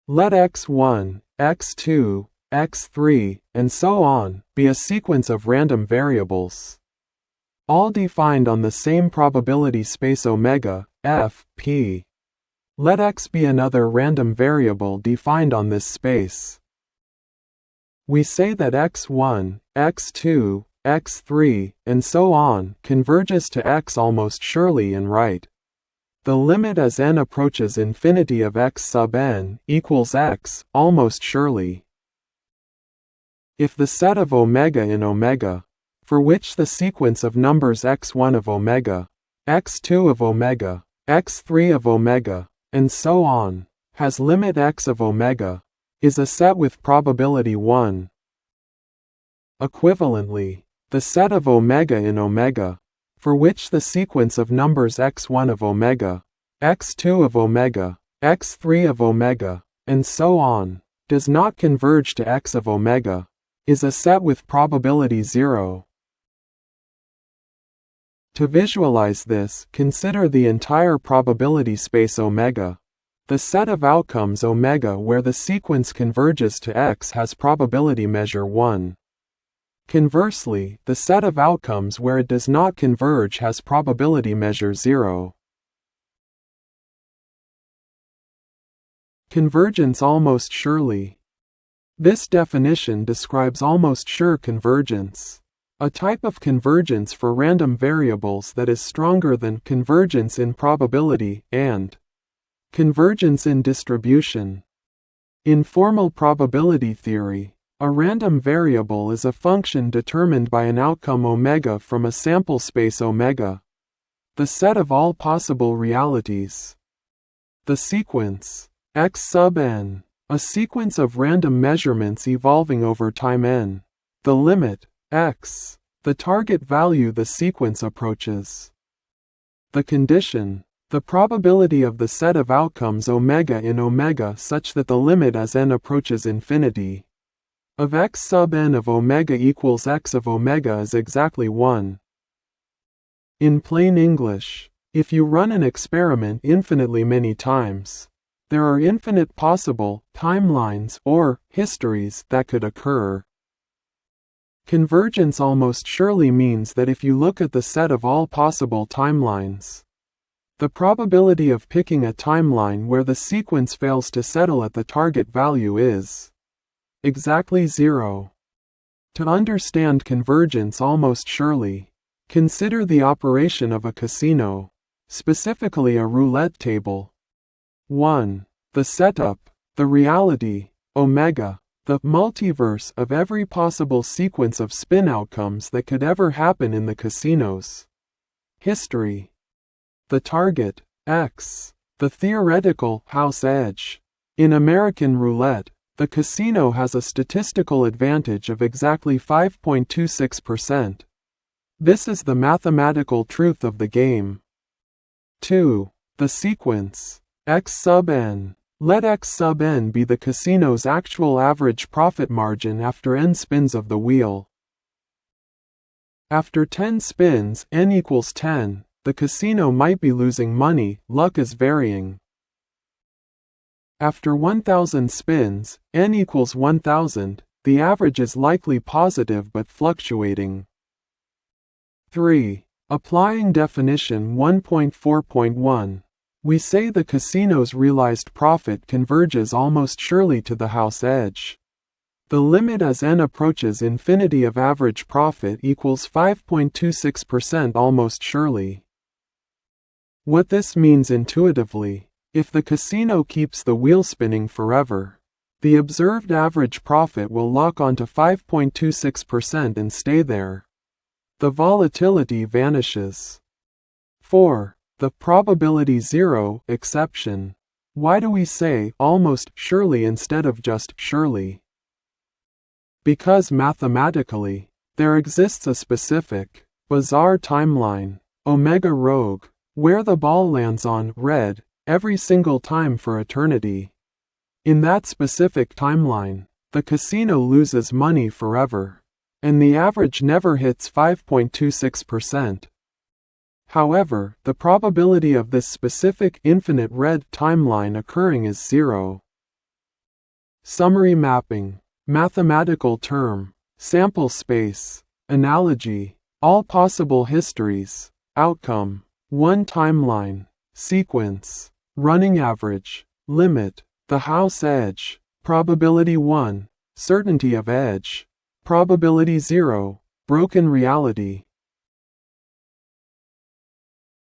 Let x1, x2, x3, and so on be a sequence of random variables, all defined on the same probability space omega, f, p. Let x be another random variable defined on this space. We say that x1, x2, x3, and so on converges to x almost surely and write the limit as n approaches infinity of x sub n equals x almost surely. If the set of omega in omega, for which the sequence of numbers x1 of omega, x2 of omega, x3 of omega, and so on, has limit x of omega, is a set with probability 1. Equivalently, the set of omega in omega, for which the sequence of numbers x1 of omega, x2 of omega, x3 of omega, and so on, does not converge to x of omega, is a set with probability 0. To visualize this, consider the entire probability space omega. The set of outcomes omega where the sequence converges to x has probability measure 1. Conversely, the set of outcomes where it does not converge has probability measure 0. Convergence almost surely. This definition describes almost sure convergence, a type of convergence for random variables that is stronger than convergence in probability and convergence in distribution. In formal probability theory, a random variable is a function determined by an outcome omega from a sample space omega, the set of all possible realities. The sequence, x sub n, a sequence of random measurements evolving over time n. The limit, x, the target value the sequence approaches. The condition, the probability of the set of outcomes omega in omega such that the limit as n approaches infinity of x sub n of omega equals x of omega is exactly 1. In plain English, if you run an experiment infinitely many times, there are infinite possible timelines or histories that could occur. Convergence almost surely means that if you look at the set of all possible timelines, the probability of picking a timeline where the sequence fails to settle at the target value is exactly 0. To understand convergence almost surely, consider the operation of a casino, specifically a roulette table. 1. The setup, the reality, omega, the multiverse of every possible sequence of spin outcomes that could ever happen in the casino's history. The target, x, the theoretical house edge. In American roulette, the casino has a statistical advantage of exactly 5.26%. This is the mathematical truth of the game. 2. The sequence, x sub n. Let x sub n be the casino's actual average profit margin after n spins of the wheel. After 10 spins, n equals 10, the casino might be losing money, luck is varying. After 1000 spins, n equals 1000, the average is likely positive but fluctuating. 3. Applying definition 1.4.1. We say the casino's realized profit converges almost surely to the house edge. The limit as n approaches infinity of average profit equals 5.26% almost surely. What this means intuitively, if the casino keeps the wheel spinning forever, the observed average profit will lock onto 5.26% and stay there. The volatility vanishes. 4. The probability 0 exception. Why do we say almost surely instead of just surely? Because mathematically, there exists a specific, bizarre timeline, omega rogue, where the ball lands on red every single time for eternity. In that specific timeline, the casino loses money forever, and the average never hits 5.26%. However, the probability of this specific infinite red timeline occurring is 0. summary mapping, mathematical term, sample space, analogy, all possible histories, outcome, one timeline, sequence, running average, limit, the house edge, probability 1, certainty of edge, probability 0, broken reality.